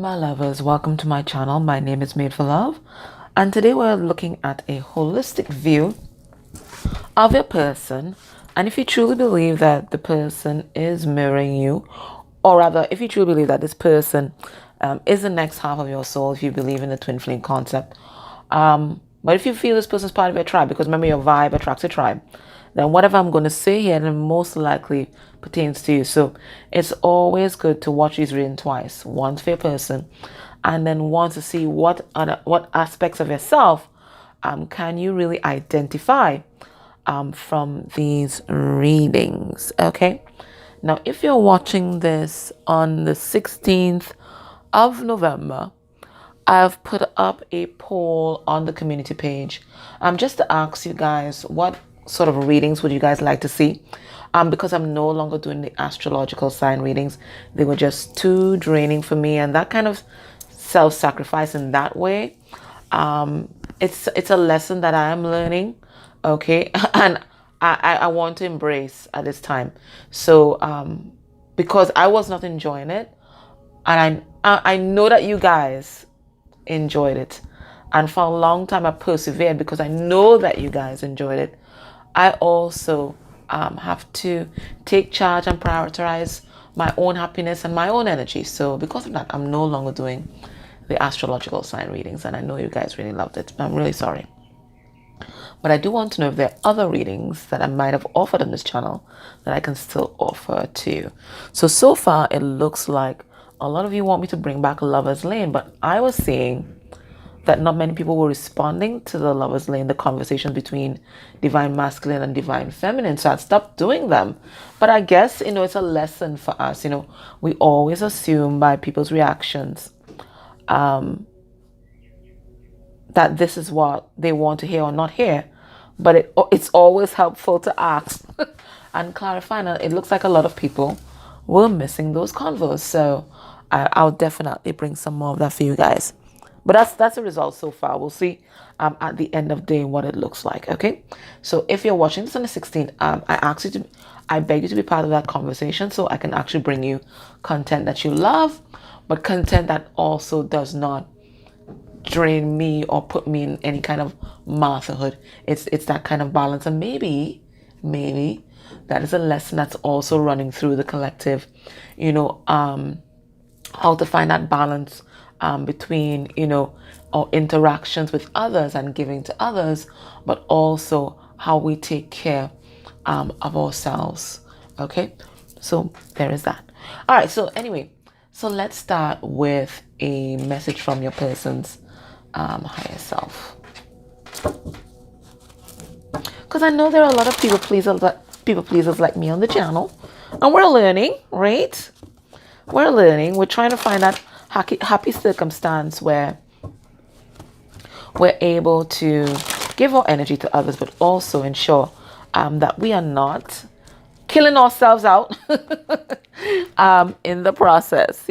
my lovers, welcome to my channel. My name is Made for Love, and today we're looking at a holistic view of your person. And if you truly believe that the person is mirroring you, or rather if you truly believe that this person is the next half of your soul, if you believe in the twin flame concept, but if you feel this person is part of your tribe, because remember your vibe attracts a tribe, then whatever I'm going to say here then most likely pertains to you. So it's always good to watch these reading twice, once for your person, and then once to see what aspects of yourself can you really identify from these readings. Okay, now if you're watching this on the 16th of November, I've put up a poll on the community page just to ask you guys what sort of readings would you guys like to see, because I'm no longer doing the astrological sign readings. They were just too draining for me, and that kind of self-sacrifice in that way, it's a lesson that I am learning, okay, and I want to embrace at this time. So because I was not enjoying it, and I know that you guys enjoyed it, and for a long time I persevered because I know that you guys enjoyed it. I also have to take charge and prioritize my own happiness and my own energy. So because of that, I'm no longer doing the astrological sign readings, and I know you guys really loved it. I'm really sorry. But I do want to know if there are other readings that I might have offered on this channel that I can still offer to you. So far it looks like a lot of you want me to bring back Lover's Lane, but I was seeing that not many people were responding to the Lover's Lane, the conversations between divine masculine and divine feminine. So I stopped doing them. But I guess, it's a lesson for us. We always assume by people's reactions that this is what they want to hear or not hear. But it's always helpful to ask and clarify. And it looks like a lot of people were missing those convos. So I'll definitely bring some more of that for you guys. But that's the result so far. We'll see at the end of the day what it looks like. Okay. So if you're watching this on the 16th, I beg you to be part of that conversation so I can actually bring you content that you love, but content that also does not drain me or put me in any kind of motherhood. It's that kind of balance, and maybe that is a lesson that's also running through the collective. How to find that balance between our interactions with others and giving to others, but also how we take care of ourselves. Okay, so there is that. All right, so anyway, so let's start with a message from your person's higher self, because I know there are a lot of people pleasers like me on the channel, and we're learning, right? We're learning. We're trying to find that happy circumstance where we're able to give our energy to others, but also ensure that we are not killing ourselves out in the process,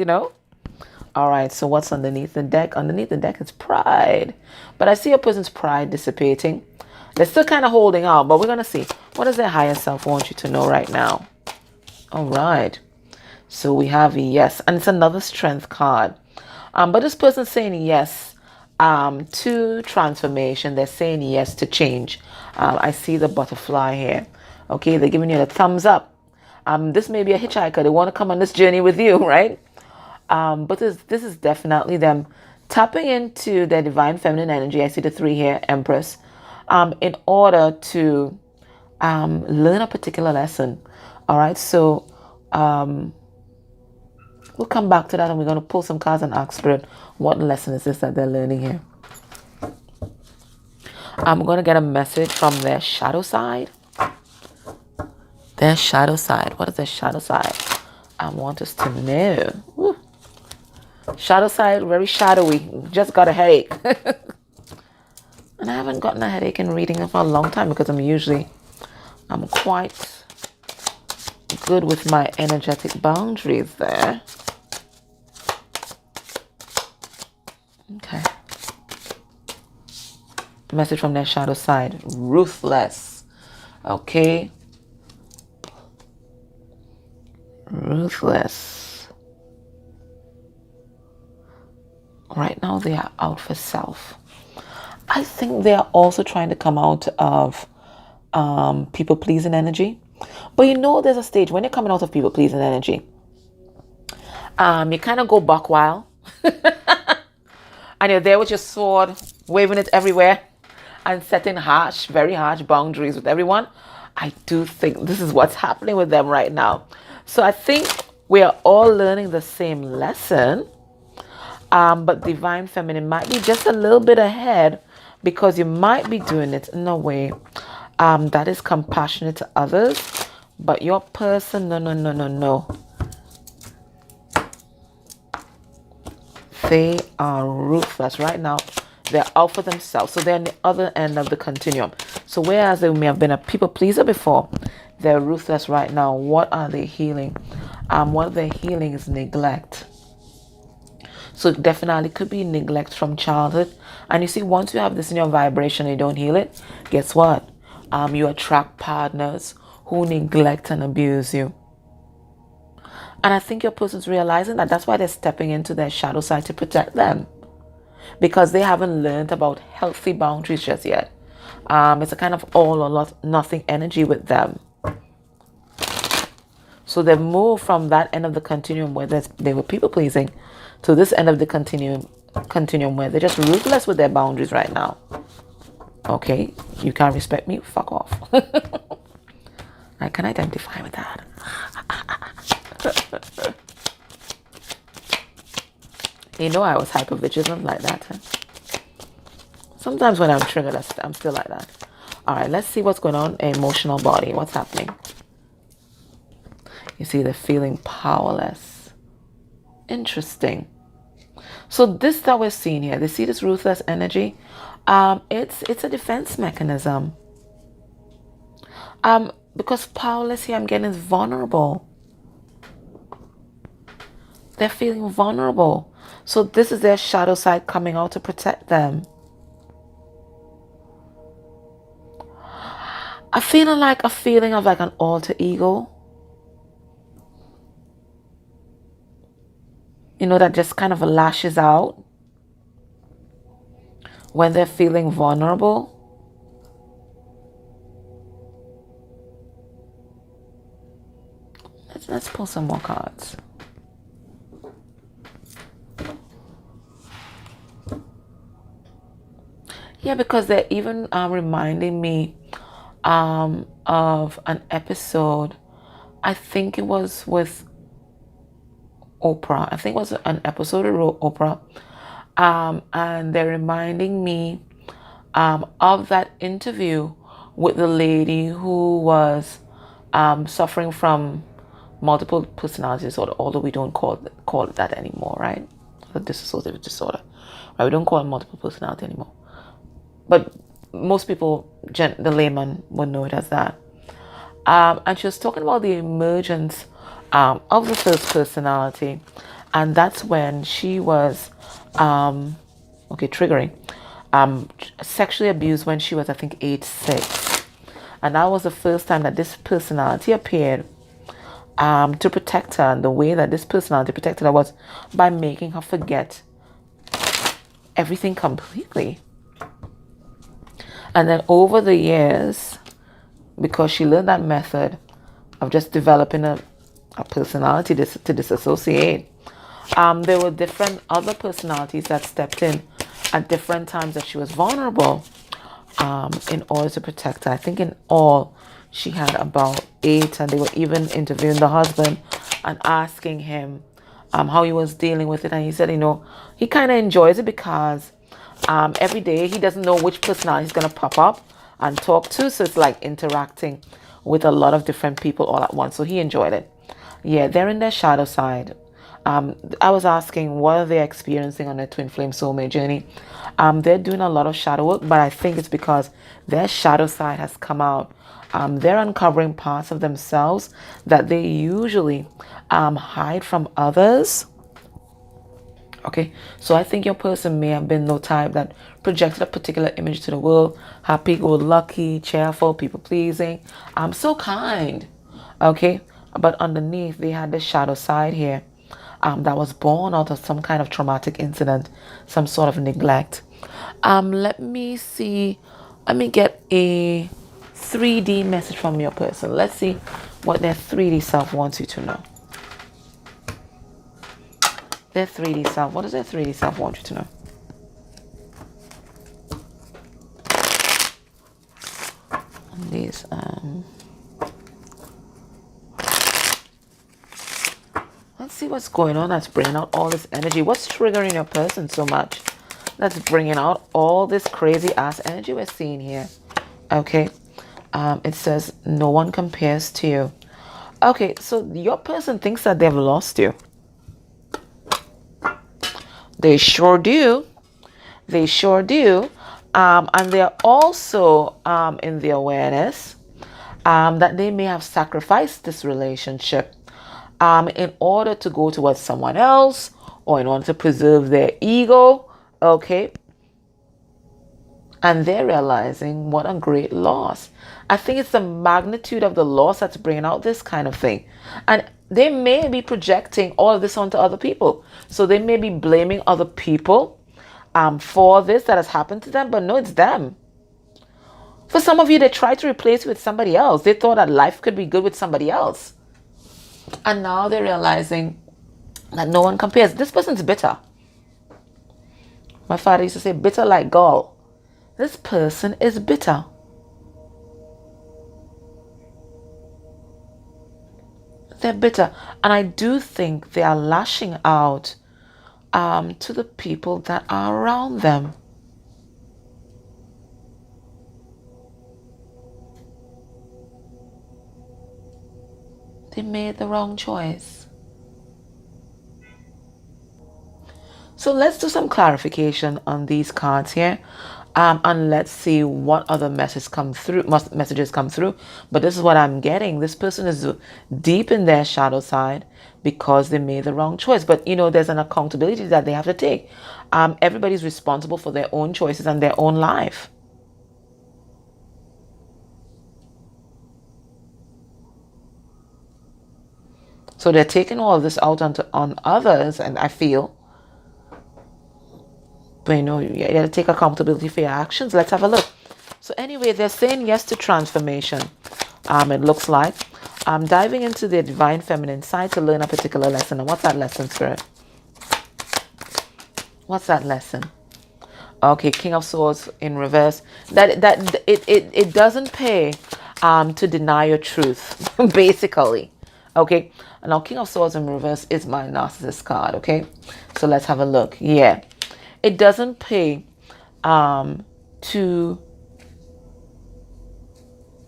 All right, so what's underneath the deck? Underneath the deck is pride. But I see a person's pride dissipating. They're still kind of holding out, but we're going to see. What does their higher self want you to know right now? All right. So we have a yes, and it's another strength card. But this person's saying yes to transformation. They're saying yes to change. I see the butterfly here. Okay, they're giving you the thumbs up. This may be a hitchhiker. They want to come on this journey with you, right? But this is definitely them tapping into their divine feminine energy. I see the 3 here, Empress, in order to learn a particular lesson. All right, so we'll come back to that, and we're going to pull some cards and ask Spirit, what lesson is this that they're learning here? I'm going to get a message from their shadow side. Their shadow side. What is their shadow side? I want us to know. Woo. Shadow side, very shadowy. Just got a headache. And I haven't gotten a headache in reading for a long time because I'm quite good with my energetic boundaries there. Okay. Message from their shadow side. Ruthless. Okay. Ruthless. Right now they are out for self. I think they are also trying to come out of people pleasing energy. But you know, there's a stage when you're coming out of people pleasing energy. You kind of go back while and you're there with your sword, waving it everywhere and setting harsh, very harsh boundaries with everyone. I do think this is what's happening with them right now. So I think we are all learning the same lesson. But Divine Feminine might be just a little bit ahead because you might be doing it in a way that is compassionate to others. But your person, no. They are ruthless right now. They're out for themselves. So they're on the other end of the continuum. So whereas they may have been a people pleaser before, they're ruthless right now. What are they healing? What they're healing is neglect. So it definitely could be neglect from childhood. And you see, once you have this in your vibration and you don't heal it, guess what? You attract partners who neglect and abuse you. And I think your person's realizing that that's why they're stepping into their shadow side to protect them. Because they haven't learned about healthy boundaries just yet. It's a kind of all or nothing energy with them. So they've moved from that end of the continuum where they were people pleasing to this end of the continuum where they're just ruthless with their boundaries right now. Okay, you can't respect me? Fuck off. I can identify with that. You know I was hypervigilant like that. Huh? Sometimes when I'm triggered, I'm still like that. All right, let's see what's going on in emotional body. What's happening? You see, they're feeling powerless. Interesting. So this that we're seeing here, they see this ruthless energy. It's a defense mechanism. Because powerless here, I'm getting is vulnerable. They're feeling vulnerable. So this is their shadow side coming out to protect them. I'm feeling like a feeling of like an alter ego. You know, that just kind of lashes out when they're feeling vulnerable. Let's pull some more cards. Yeah, because they're even reminding me of an episode. I think it was with Oprah. I think it was an episode of Oprah. And they're reminding me of that interview with the lady who was suffering from multiple personality disorder, although we don't call it that anymore, right? The dissociative disorder. Right? We don't call it multiple personality anymore. But most people, the layman, would know it as that. And she was talking about the emergence of the first personality. And that's when she was, triggering, sexually abused when she was, I think, age 6. And that was the first time that this personality appeared to protect her. And the way that this personality protected her was by making her forget everything completely. And then over the years, because she learned that method of just developing a personality to disassociate, there were different other personalities that stepped in at different times that she was vulnerable in order to protect her. I think in all, she had about 8, and they were even interviewing the husband and asking him how he was dealing with it. And he said, he kind of enjoys it because every day he doesn't know which personality is going to pop up and talk to. So it's like interacting with a lot of different people all at once. So he enjoyed it. Yeah, they're in their shadow side. I was asking what are they experiencing on their twin flame soulmate journey. They're doing a lot of shadow work, but I think it's because their shadow side has come out. They're uncovering parts of themselves that they usually hide from others. Okay, so I think your person may have been the type that projected a particular image to the world: happy-go-lucky, cheerful, people-pleasing, so kind. Okay, but underneath they had the shadow side here. that was born out of some kind of traumatic incident, some sort of neglect. Let me see. Let me get a 3D message from your person. Let's see what their 3D self wants you to know. Their 3D self. What does their 3D self want you to know? These let's see what's going on that's bringing out all this energy. What's triggering your person so much that's bringing out all this crazy ass energy we're seeing here? Okay. It says no one compares to you. Okay, so your person thinks that they've lost you. They sure do. They sure do. And they're also in the awareness that they may have sacrificed this relationship in order to go towards someone else, or in order to preserve their ego. Okay. And they're realizing what a great loss. I think it's the magnitude of the loss that's bringing out this kind of thing. And they may be projecting all of this onto other people. So they may be blaming other people for this that has happened to them. But no, it's them. For some of you, they tried to replace you with somebody else. They thought that life could be good with somebody else. And now they're realizing that no one compares. This person's bitter. My father used to say, bitter like gall. This person is bitter. They're bitter. And I do think they are lashing out to the people that are around them. They made the wrong choice. So let's do some clarification on these cards here. And let's see what other messages come through. But this is what I'm getting. This person is deep in their shadow side because they made the wrong choice. But you know, there's an accountability that they have to take. Everybody's responsible for their own choices and their own life. So they're taking all of this out on others, and I feel. But you know, you got to take accountability for your actions. Let's have a look. So anyway, they're saying yes to transformation. It looks like. Diving into their divine feminine side to learn a particular lesson. And what's that lesson, Spirit? What's that lesson? Okay, King of Swords in reverse. It doesn't pay to deny your truth, basically. Okay, and now King of Swords in reverse is my narcissist card. Okay, so let's have a look. Yeah. It doesn't pay to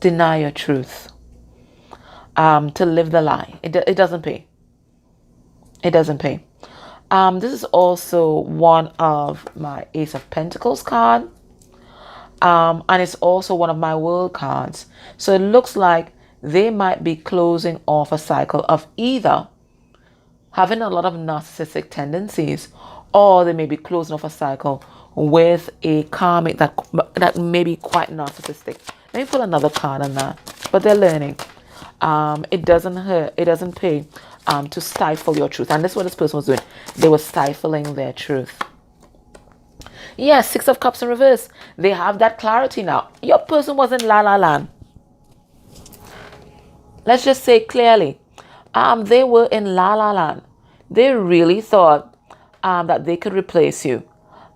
deny your truth, to live the lie. It doesn't pay. It doesn't pay. This is also one of my Ace of Pentacles card. And it's also one of my World cards. So it looks like they might be closing off a cycle of either having a lot of narcissistic tendencies, or they may be closing off a cycle with a karmic that may be quite narcissistic. Let me pull another card on that. But they're learning. It doesn't hurt. It doesn't pay to stifle your truth. And this is what this person was doing. They were stifling their truth. Yes, Six of Cups in reverse. They have that clarity now. Your person was in la la land. Let's just say clearly. They were in la la land. They really thought that they could replace you.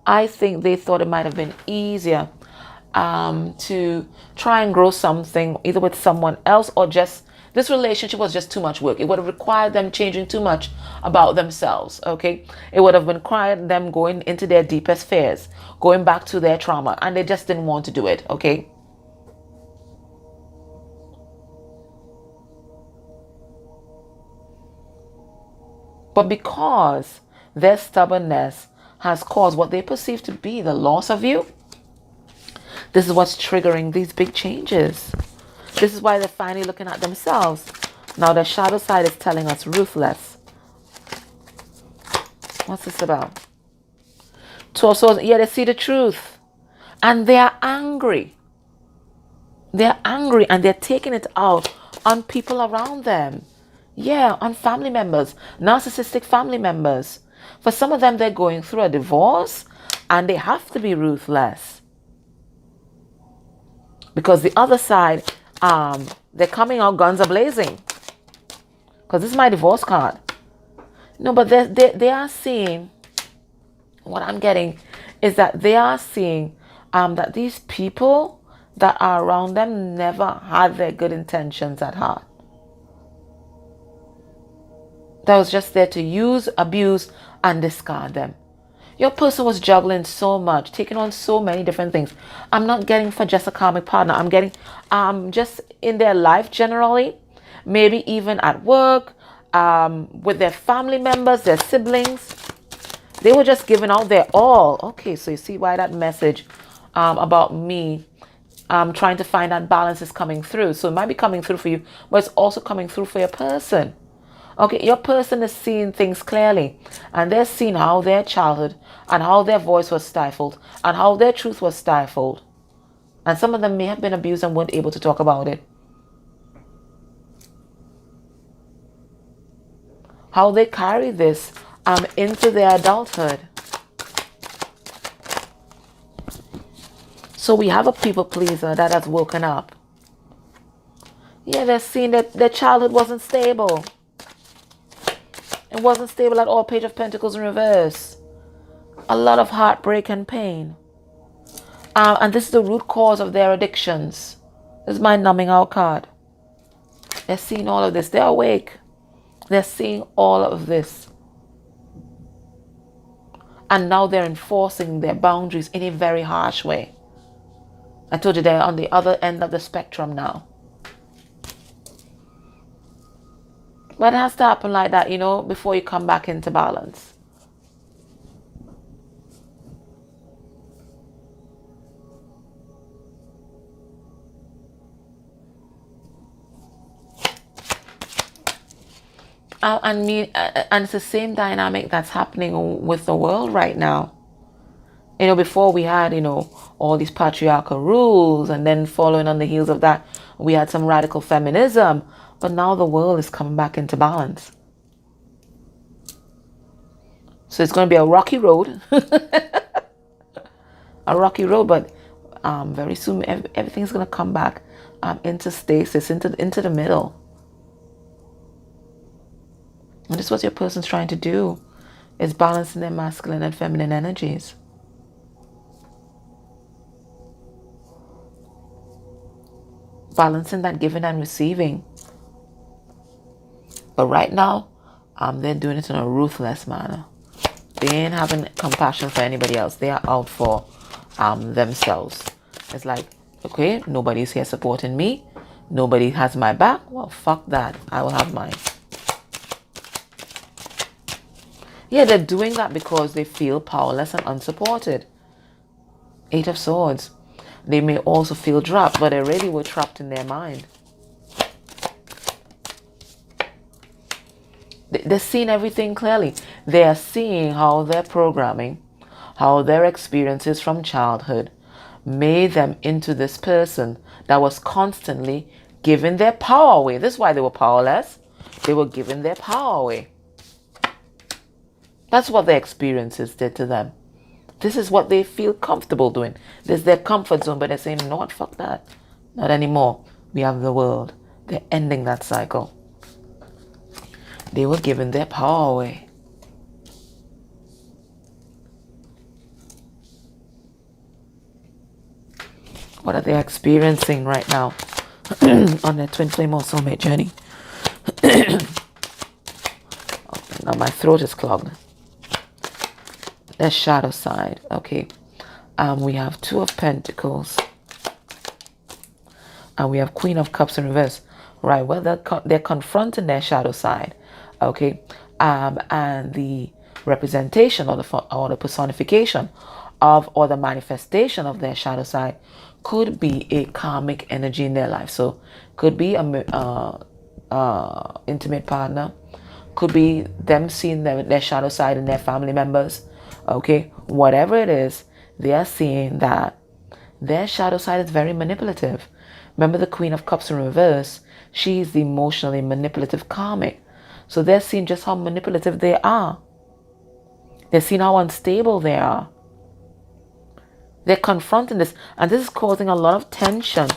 I think they thought it might have been easier to try and grow something either with someone else, or just this relationship was just too much work. It would have required them changing too much about themselves. Okay, it would have required them going into their deepest fears, going back to their trauma, and they just didn't want to do it. Okay. But because their stubbornness has caused what they perceive to be the loss of you, this is what's triggering these big changes. This is why they're finally looking at themselves. Now the shadow side is telling us ruthless. What's this about? Two of Swords. Yeah, they see the truth. And they are angry. They're angry and they're taking it out on people around them. Yeah, on family members, narcissistic family members. For some of them, they're going through a divorce and they have to be ruthless. Because the other side, they're coming out guns are blazing. Because this is my divorce card. No, but they are seeing, what I'm getting is that they are seeing that these people that are around them never had their good intentions at heart. That was just there to use, abuse, and discard them. Your person was juggling so much, taking on so many different things. I'm not getting for just a karmic partner. I'm getting just in their life generally, maybe even at work, with their family members, their siblings. They were just giving out their all. Okay, so you see why that message about me trying to find that balance is coming through. So it might be coming through for you, but it's also coming through for your person. Okay, your person is seeing things clearly, and they're seeing how their childhood and how their voice was stifled and how their truth was stifled. And some of them may have been abused and weren't able to talk about it. How they carry this into their adulthood. So we have a people pleaser that has woken up. Yeah, they're seeing that their childhood wasn't stable. It wasn't stable at all. Page of Pentacles in reverse. A lot of heartbreak and pain. And this is the root cause of their addictions. This is my numbing out card. They're seeing all of this. They're awake. They're seeing all of this. And now they're enforcing their boundaries in a very harsh way. I told you they're on the other end of the spectrum now. But it has to happen like that, before you come back into balance. And it's the same dynamic that's happening with the world right now. Before we had, all these patriarchal rules, and then following on the heels of that, we had some radical feminism. But now the world is coming back into balance. So it's going to be a rocky road. A rocky road, but very soon everything's going to come back into stasis, into the middle. And this is what your person's trying to do, is balancing their masculine and feminine energies. Balancing that giving and receiving. But right now, they're doing it in a ruthless manner. They ain't having compassion for anybody else. They are out for themselves. It's like, okay, nobody's here supporting me. Nobody has my back. Well, fuck that. I will have mine. Yeah, they're doing that because they feel powerless and unsupported. 8 of Swords. They may also feel trapped, but they really were trapped in their mind. They're seeing everything clearly. They are seeing how their programming, how their experiences from childhood made them into this person that was constantly giving their power away. This is why they were powerless. They were giving their power away. That's what their experiences did to them. This is what they feel comfortable doing. This is their comfort zone, but they're saying, no, fuck that. Not anymore. We have the world. They're ending that cycle. They were giving their power away. What are they experiencing right now on their twin flame or soulmate journey? Now my throat is clogged. Their shadow side. Okay. We have 2 of Pentacles. And we have Queen of Cups in reverse. Right. Well, they're confronting their shadow side. Okay. And the representation or the personification of, or the manifestation of their shadow side could be a karmic energy in their life. So could be a intimate partner, could be them seeing their shadow side in their family members. Okay, whatever it is, they are seeing that their shadow side is very manipulative, Remember the Queen of Cups in reverse? She's the emotionally manipulative karmic. So they're seeing just how manipulative they are. They're seeing how unstable they are. They're confronting this, and this is causing a lot of tension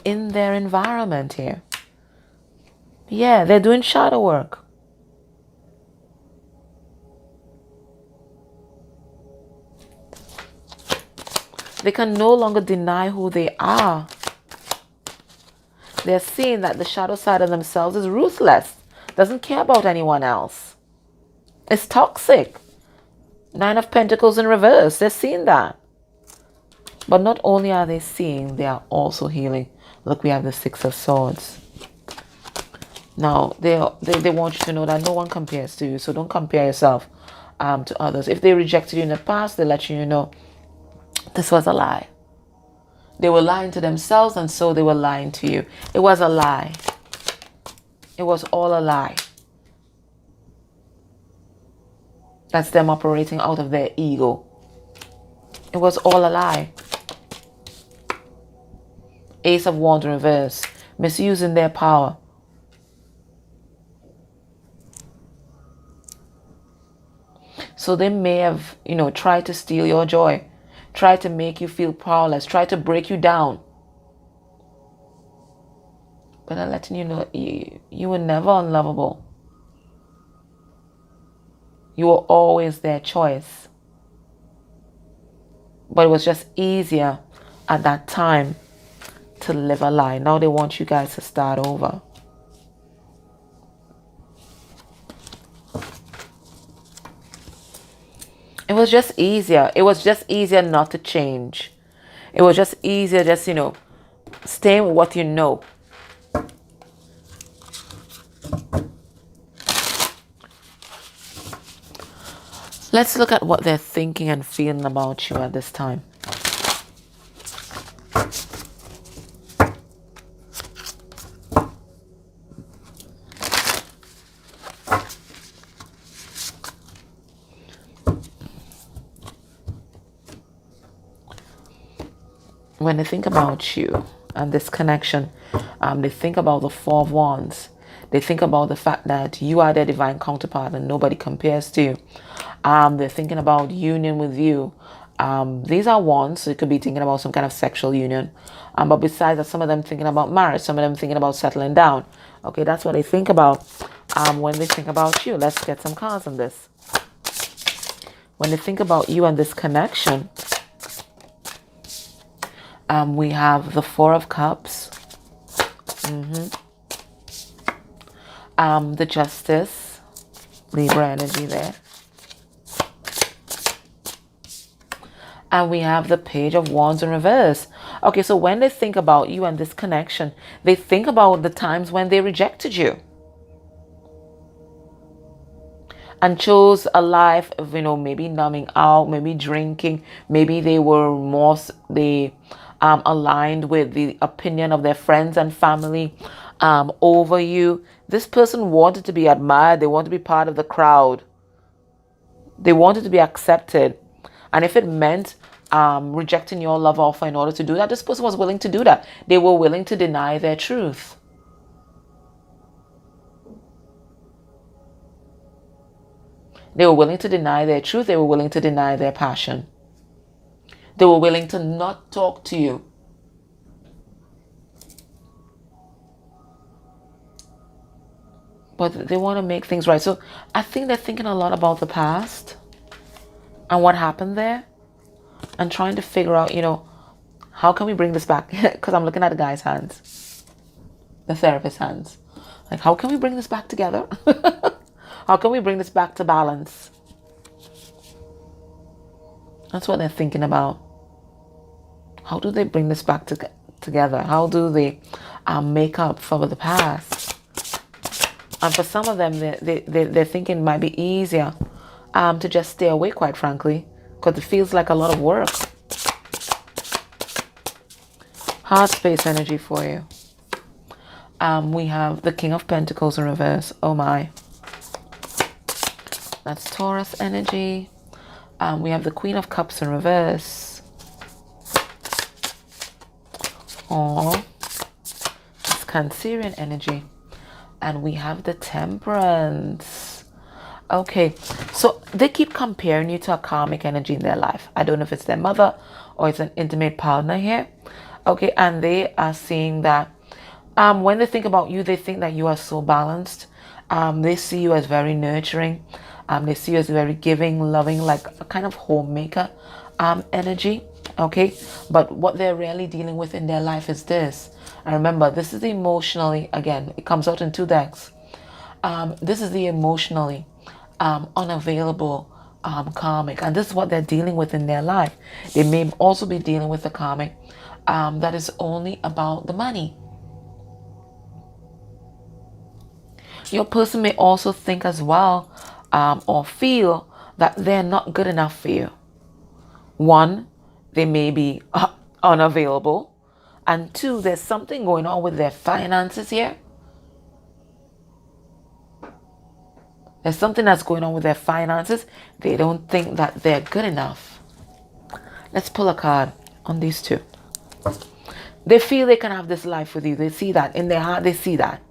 in their environment here. Yeah, they're doing shadow work. They can no longer deny who they are. They're seeing that the shadow side of themselves is ruthless, doesn't care about anyone else. It's toxic. Nine of Pentacles in reverse. They're seeing that. But not only are they seeing, they are also healing. Look, we have the Six of Swords. Now, they want you to know that no one compares to you. So don't compare yourself to others. If they rejected you in the past, they let you know this was a lie. They were lying to themselves, and so they were lying to you. It was a lie. It was all a lie. That's them operating out of their ego. It was all a lie. Ace of Wands in reverse. Misusing their power. So they may have, tried to steal your joy. Tried to make you feel powerless. Tried to break you down. But I'm letting you know, you were never unlovable. You were always their choice. But it was just easier at that time to live a lie. Now they want you guys to start over. It was just easier. It was just easier not to change. It was just easier just, staying with what you know. Let's look at what they're thinking and feeling about you at this time. When they think about you and this connection, they think about the Four of Wands. They think about the fact that you are their divine counterpart and nobody compares to you. They're thinking about union with you. These are wands, so you could be thinking about some kind of sexual union. But besides that, some of them thinking about marriage, some of them thinking about settling down. Okay, that's what they think about when they think about you. Let's get some cards on this. When they think about you and this connection, we have the Four of Cups. The Justice. Libra energy there. And we have the Page of Wands in reverse. Okay, so when they think about you and this connection, they think about the times when they rejected you. And chose a life of, maybe numbing out, maybe drinking. Maybe they were more, aligned with the opinion of their friends and family over you. This person wanted to be admired. They wanted to be part of the crowd. They wanted to be accepted. And if it meant rejecting your love offer in order to do that, this person was willing to do that. They were willing to deny their truth. They were willing to deny their truth. They were willing to deny their passion. They were willing to not talk to you. But they want to make things right. So I think they're thinking a lot about the past and what happened there. And trying to figure out, how can we bring this back? Because I'm looking at the guy's hands. The therapist's hands. Like, how can we bring this back together? How can we bring this back to balance? That's what they're thinking about. How do they bring this back together? How do they make up for the past? And for some of them, they're thinking it might be easier to just stay away, quite frankly, because it feels like a lot of work. Heart space energy for you. We have the King of Pentacles in reverse. Oh my. That's Taurus energy. We have the Queen of Cups in reverse. Aww. Cancerian energy. And we have the Temperance. Okay, so they keep comparing you to a karmic energy in their life. I don't know if it's their mother or it's an intimate partner here. Okay, and they are saying that when they think about you, they think that you are so balanced. They see you as very nurturing. They see you as very giving, loving, like a kind of homemaker energy. Okay, but what they're really dealing with in their life is this. And remember, this is the emotionally, again, it comes out in two decks. This is the emotionally unavailable karmic, and this is what they're dealing with in their life. They may also be dealing with a karmic that is only about the money. Your person may also think as well or feel that they're not good enough for you. One, they may be unavailable, and two, there's something going on with their finances here. There's something that's going on with their finances. They don't think that they're good enough. Let's pull a card on these two. They feel they can have this life with you. They see that. In their heart, they see that.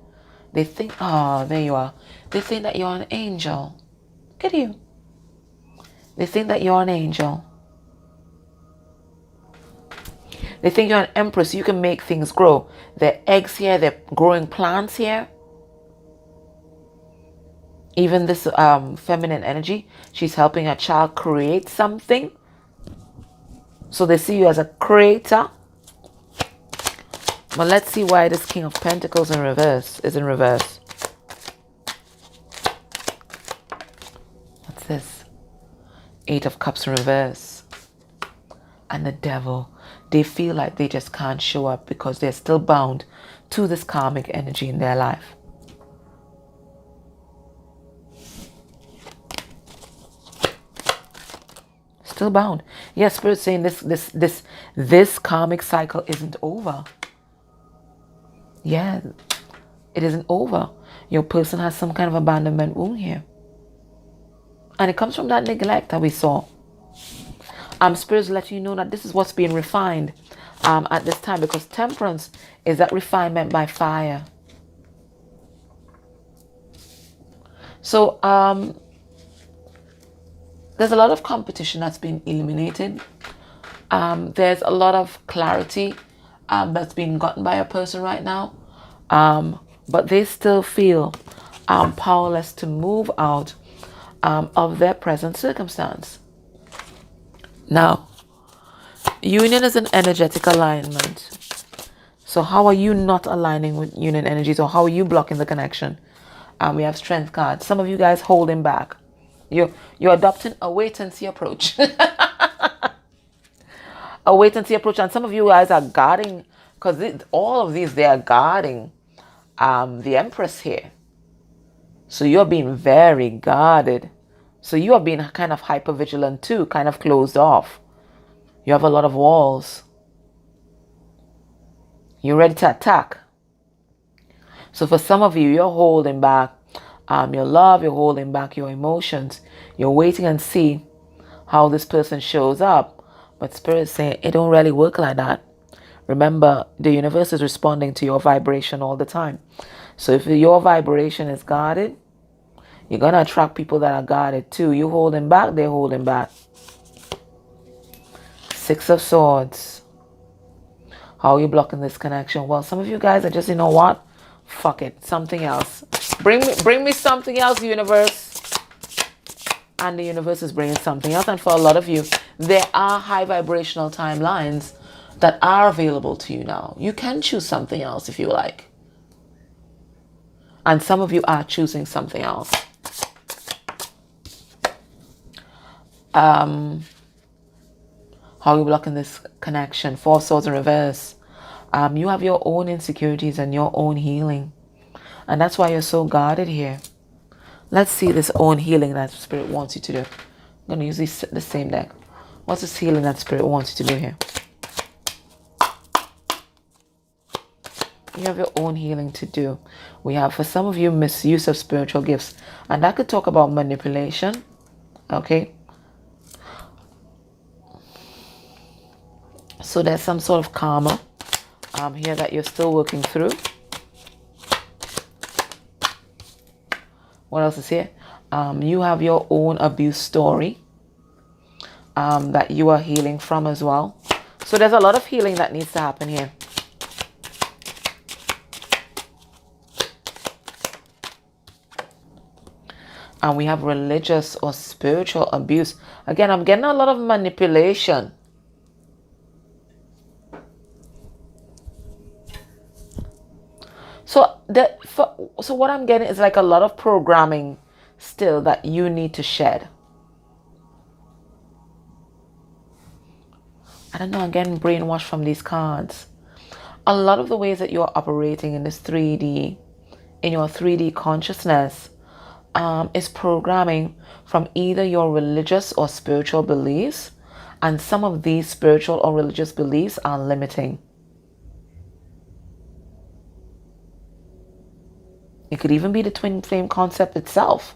They think, oh, there you are. They think that you're an angel. Look at you. They think that you're an angel. They think you're an empress. You can make things grow. There are eggs here. There are growing plants here. Even this feminine energy, she's helping a child create something. So they see you as a creator. But let's see why this King of Pentacles in reverse is in reverse. What's this? Eight of Cups in reverse. And the Devil. They feel like they just can't show up because they're still bound to this karmic energy in their life. Still bound. Yes, Spirit's saying this karmic cycle isn't over. Yeah, it isn't over. Your person has some kind of abandonment wound here. And it comes from that neglect that we saw. Spirit's letting you know that this is what's being refined at this time, because Temperance is that refinement by fire. So there's a lot of competition that's been eliminated. There's a lot of clarity that's being gotten by a person right now. But they still feel powerless to move out of their present circumstance. Now, union is an energetic alignment. So how are you not aligning with union energies, or how are you blocking the connection? We have Strength card. Some of you guys holding back. You're adopting a wait-and-see approach. A wait-and-see approach. And some of you guys are guarding, because all of these, they are guarding the Empress here. So you're being very guarded. So you are being kind of hyper-vigilant too, kind of closed off. You have a lot of walls. You're ready to attack. So for some of you, you're holding back your love, you're holding back your emotions. You're waiting and see how this person shows up. But Spirit's saying it don't really work like that. Remember, the universe is responding to your vibration all the time. So if your vibration is guarded, you're going to attract people that are guarded too. You holding back, they're holding back. Six of Swords. How are you blocking this connection? Well, some of you guys are just, you know what? Fuck it. Something else. Bring me something else, universe. And the universe is bringing something else. And for a lot of you, there are high vibrational timelines that are available to you now. You can choose something else if you like. And some of you are choosing something else. How are you blocking this connection? Four of Swords in reverse. You have your own insecurities and your own healing. And that's why you're so guarded here. Let's see this own healing that Spirit wants you to do. I'm going to use the same deck. What's this healing that Spirit wants you to do here? You have your own healing to do. We have, for some of you, misuse of spiritual gifts. And that could talk about manipulation. Okay. So there's some sort of karma here that you're still working through. What else is here? You have your own abuse story that you are healing from as well. So there's a lot of healing that needs to happen here. And we have religious or spiritual abuse. Again, I'm getting a lot of manipulation. So so what I'm getting is like a lot of programming still that you need to shed. I don't know, I'm getting brainwashed from these cards. A lot of the ways that you're operating in this 3D, in your 3D consciousness, is programming from either your religious or spiritual beliefs, and some of these spiritual or religious beliefs are limiting. It could even be the twin flame concept itself.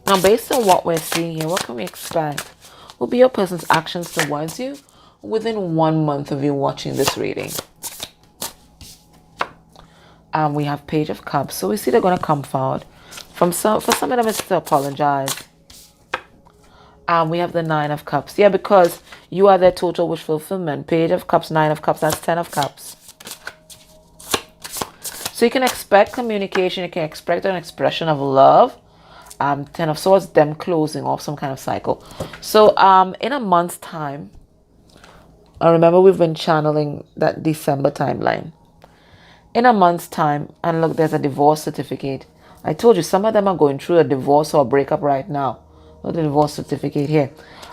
Now, based on what we're seeing here, what can we expect? What will be your person's actions towards you within 1 month of you watching this reading? We have Page of Cups. So we see they're going to come forward. For some of them, it's to apologize. We have the Nine of Cups. Yeah, because you are their total wish fulfillment. Page of Cups, Nine of Cups, that's 10 of Cups. So you can expect communication. You can expect an expression of love. 10 of Swords, them closing off some kind of cycle. So in a month's time, I remember we've been channeling that December timeline. In a month's time, and look, there's a divorce certificate. I told you some of them are going through a divorce or a breakup right now. Look at the divorce certificate here.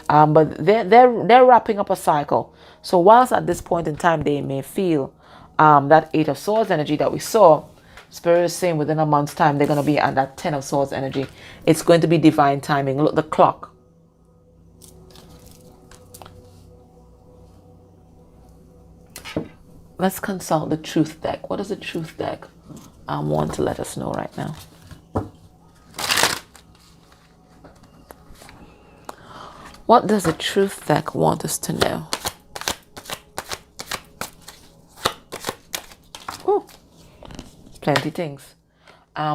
But they're wrapping up a cycle. So whilst at this point in time they may feel that 8 of Swords energy that we saw, Spirit is saying within a month's time they're going to be at that 10 of Swords energy. It's going to be divine timing. Look, the clock. Let's consult the truth deck. What does the truth deck want to let us know right now? What does the truth deck want us to know? Ooh, plenty things.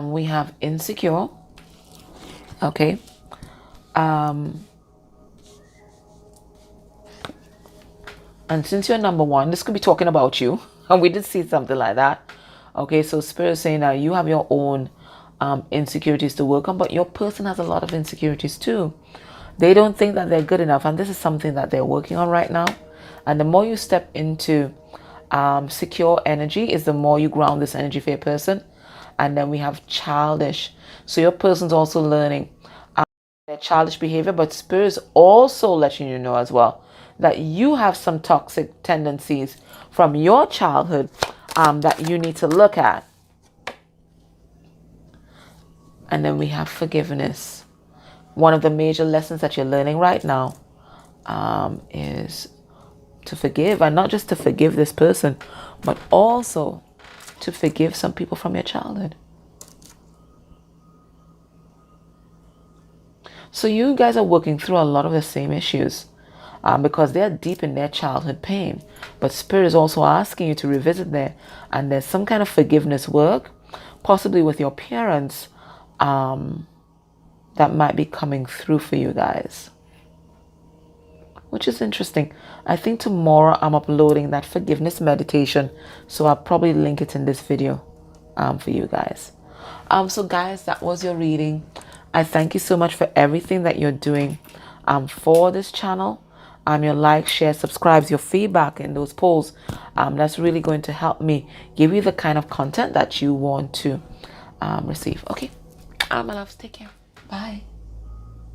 We have insecure. Okay. And since you're number one, this could be talking about you. And we did see something like that. Okay, so Spirit is saying that you have your own insecurities to work on, but your person has a lot of insecurities too. They don't think that they're good enough, and this is something that they're working on right now. And the more you step into secure energy is the more you ground this energy for your person. And then we have childish. So your person's also learning their childish behavior, but Spirit is also letting you know as well that you have some toxic tendencies from your childhood that you need to look at. And then we have forgiveness. One of the major lessons that you're learning right now is to forgive, and not just to forgive this person, but also to forgive some people from your childhood. So you guys are working through a lot of the same issues because they're deep in their childhood pain. But Spirit is also asking you to revisit there, and there's some kind of forgiveness work, possibly with your parents, that might be coming through for you guys, which is interesting. I think tomorrow I'm uploading that forgiveness meditation, so I'll probably link it in this video for you guys. So guys, that was your reading. I thank you so much for everything that you're doing for this channel. Your like, share, subscribes, your feedback in those polls. That's really going to help me give you the kind of content that you want to receive. Okay, my loves, take care. Bye.